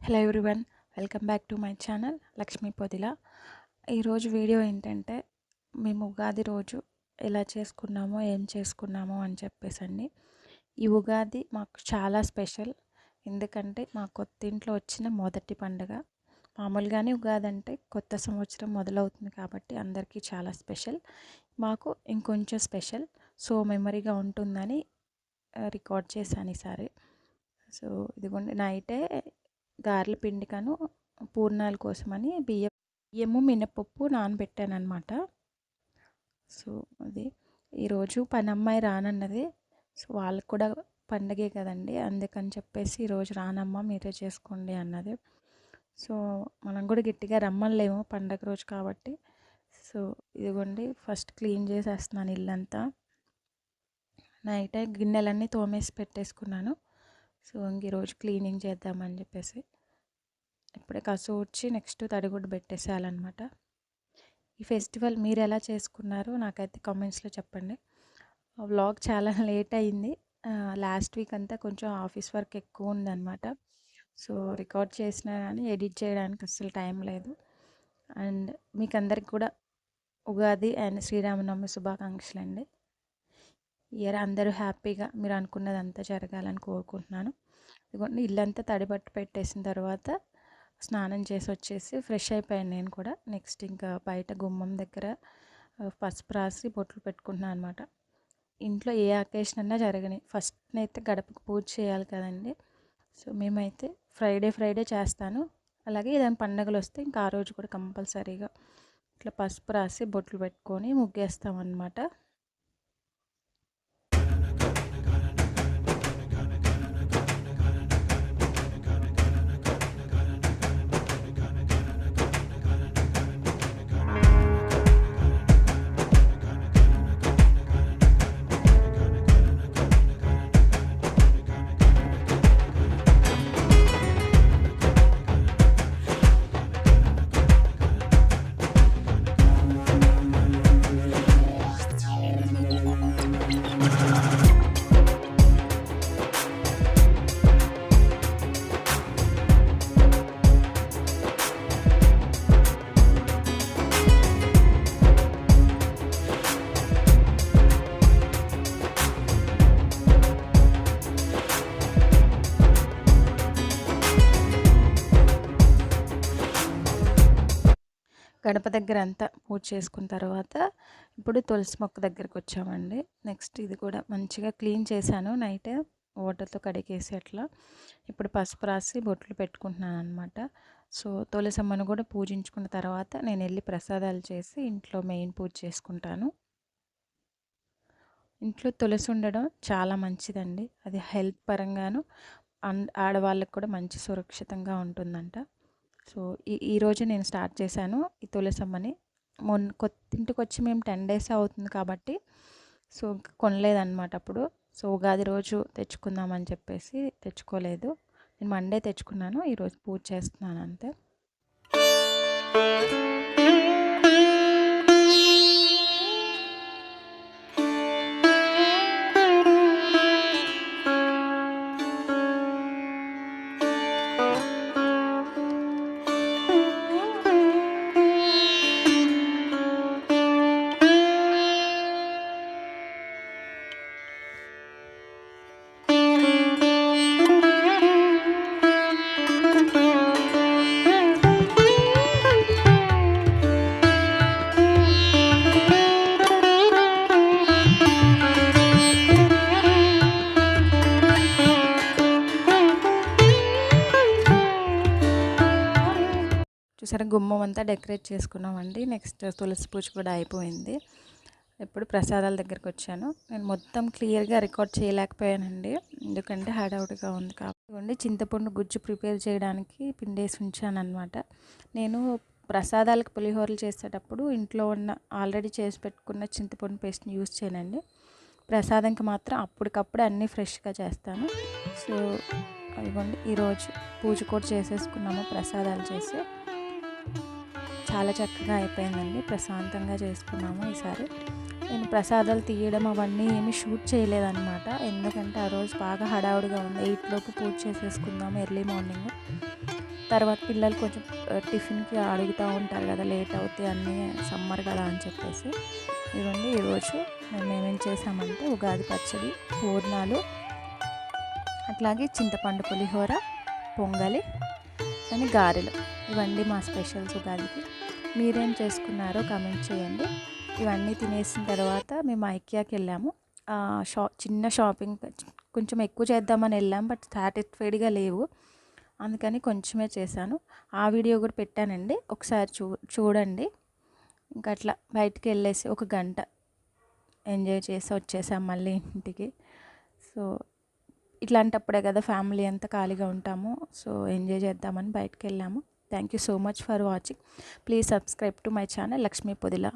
Hello everyone, welcome back to my channel Lakshmi Podila. ఈరోజు video ఏంటంటే మేము ఉగాది రోజు ఎలా చేసుకున్నామో ఏం చేసుకున్నామో అని చెప్పేసండి. ఈ ఉగాది మాకు చాలా స్పెషల్. ఎందుకంటే మా కొత్త ఇంట్లో వచ్చిన మొదటి పండుగ. మామూలుగానే ఉగాది అంటే కొత్త సంవత్సరం మొదలవుతుంది కాబట్టి అందరికీ చాలా స్పెషల్. మాకు ఇంకొంచెం స్పెషల్. సో మెమరీగా ఉంటుందని రికార్డ్ చేశాను ఈసారి. సో ఇదిగోండి, నైటే గారెల పిండికను పూర్ణాల కోసమని బియ్యము మినపప్పు నానబెట్టాను అనమాట. సో అది ఈరోజు పనమ్మాయి రానన్నది. సో వాళ్ళకు కూడా పండగే కదండి, అందుకని చెప్పేసి ఈరోజు రానమ్మ మీరే చేసుకోండి అన్నది. సో మనం కూడా గట్టిగా రమ్మలేము పండగ రోజు కాబట్టి. సో ఇదిగోండి, ఫస్ట్ క్లీన్ చేసేస్తున్నాను ఇల్లంతా. నైటే గిన్నెలన్నీ తోమేసి పెట్టేసుకున్నాను. సో ఇంక ఈరోజు క్లీనింగ్ చేద్దామని చెప్పేసి ఇప్పుడే కసు ఊడ్చి నెక్స్ట్ తడిగుడ్డు పెట్టేసేయాలన్నమాట. ఈ ఫెస్టివల్ మీరు ఎలా చేసుకున్నారో నాకైతే కామెంట్స్లో చెప్పండి. వ్లాగ్ చాలా లేట్ అయింది. లాస్ట్ వీక్ అంతా కొంచెం ఆఫీస్ వర్క్ ఎక్కువ ఉందన్నమాట. సో రికార్డ్ చేసినా కానీ ఎడిట్ చేయడానికి అస్సలు టైం లేదు. అండ్ మీకు అందరికి కూడా ఉగాది అండ్ శ్రీరామనవమి శుభాకాంక్షలు అండి. ఇయర్ అందరూ హ్యాపీగా మీరు అనుకున్నదంతా జరగాలని కోరుకుంటున్నాను. ఇదిగోండి, ఇల్లంతా తడిబట్టు పెట్టేసిన తర్వాత స్నానం చేసి వచ్చేసి ఫ్రెష్ అయిపోయాను నేను కూడా. నెక్స్ట్ ఇంకా బయట గుమ్మం దగ్గర పసుపు రాసి బొట్లు పెట్టుకుంటున్నాను అనమాట. ఇంట్లో ఏ అకేషన్ అన్నా జరగని ఫస్ట్ అయితే గడపకు పూజ చేయాలి కదండి. సో మేమైతే ఫ్రైడే చేస్తాను. అలాగే ఏదైనా పండుగలు వస్తే ఇంకా ఆ రోజు కూడా కంపల్సరీగా ఇట్లా పసుపు రాసి బొట్లు పెట్టుకొని ముగ్గేస్తాం అన్నమాట. గడప దగ్గర అంతా పూజ చేసుకున్న తర్వాత ఇప్పుడు తులసి మొక్క దగ్గరికి వచ్చామండి. నెక్స్ట్ ఇది కూడా మంచిగా క్లీన్ చేశాను నైటే వాటర్తో కడిగేసి అట్లా. ఇప్పుడు పసుపు రాసి బొట్లు పెట్టుకుంటున్నాను అనమాట. సో తులసమ్మను కూడా పూజించుకున్న తర్వాత నేను వెళ్ళి ప్రసాదాలు చేసి ఇంట్లో మెయిన్ పూజ చేసుకుంటాను. ఇంట్లో తులసి ఉండడం చాలా మంచిదండి. అది హెల్త్ పరంగాను ఆడవాళ్ళకు కూడా మంచి సురక్షితంగా ఉంటుందంట. సో ఈరోజు నేను స్టార్ట్ చేశాను ఈ తులసమ్మని. కొత్త ఇంటికి వచ్చి మేము 10 days అవుతుంది కాబట్టి సో కొనలేదన్నమాట అప్పుడు. సో ఉగాది రోజు తెచ్చుకుందామని చెప్పేసి తెచ్చుకోలేదు. నేను మండే తెచ్చుకున్నాను. ఈరోజు పూజ చేస్తున్నాను అంతే. చూసారా, గుమ్మం అంతా డెకరేట్ చేసుకున్నామండి. నెక్స్ట్ తులసి పూజ కూడా అయిపోయింది. ఇప్పుడు ప్రసాదాల దగ్గరికి వచ్చాను. నేను మొత్తం క్లియర్గా రికార్డ్ చేయలేకపోయానండి, ఎందుకంటే హడావుడిగా ఉంది కాబట్టి. చింతపండు గుజ్జు ప్రిపేర్ చేయడానికి పిండేసి ఉంచాను అనమాట. నేను ప్రసాదాలకు పులిహోరలు చేసేటప్పుడు ఇంట్లో ఉన్న ఆల్రెడీ చేసి పెట్టుకున్న చింతపండు పేస్ట్ని యూజ్ చేయనండి. ప్రసాదంకి మాత్రం అప్పటికప్పుడు అన్నీ ఫ్రెష్గా చేస్తాను. సో అదిగోండి, ఈరోజు పూజ కూడా చేసేసుకున్నాము ప్రసాదాలు చేసి. చాలా చక్కగా అయిపోయిందండి, ప్రశాంతంగా చేసుకున్నాము ఈసారి. నేను ప్రసాదాలు తీయడం అవన్నీ ఏమీ షూట్ చేయలేదన్నమాట, ఎందుకంటే ఆ రోజు బాగా హడావుడిగా ఉంది. 8 లోపు పూజ చేసేసుకుందాము ఎర్లీ మార్నింగ్. తర్వాత పిల్లలు కొంచెం టిఫిన్కి అడుగుతూ ఉంటారు కదా, లేట్ అవుతాయి అన్నీ సమ్మర్ కదా అని చెప్పేసి. ఇదిగోండి ఈరోజు మేము ఏమేం చేసామంటే ఉగాది పచ్చడి, పూర్ణాలు, అట్లాగే చింతపండు పులిహోర, పొంగలి అని గారెలు. ఇవన్నీ మా స్పెషల్స్ ఉగాదికి. మీరేం చేసుకున్నారో కామెంట్ చేయండి. ఇవన్నీ తినేసిన తర్వాత మేము ఐకియాకి వెళ్ళాము. చిన్న షాపింగ్ కొంచెం ఎక్కువ చేద్దామని వెళ్ళాం, బట్ సాటిస్ఫైడ్గా లేవు, అందుకని కొంచెమే చేశాను. ఆ వీడియో కూడా పెట్టానండి, ఒకసారి చూడండి. ఇంకా అట్లా బయటికి వెళ్ళేసి ఒక గంట ఎంజాయ్ చేసి వచ్చేసాం మళ్ళీ ఇంటికి. సో ఇట్లాంటప్పుడే కదా ఫ్యామిలీ అంతా ఖాళీగా ఉంటాము, సో ఎంజాయ్ చేద్దామని బయటికి వెళ్ళాము. Thank you so much for watching. Please subscribe to my channel Lakshmi పొదిల.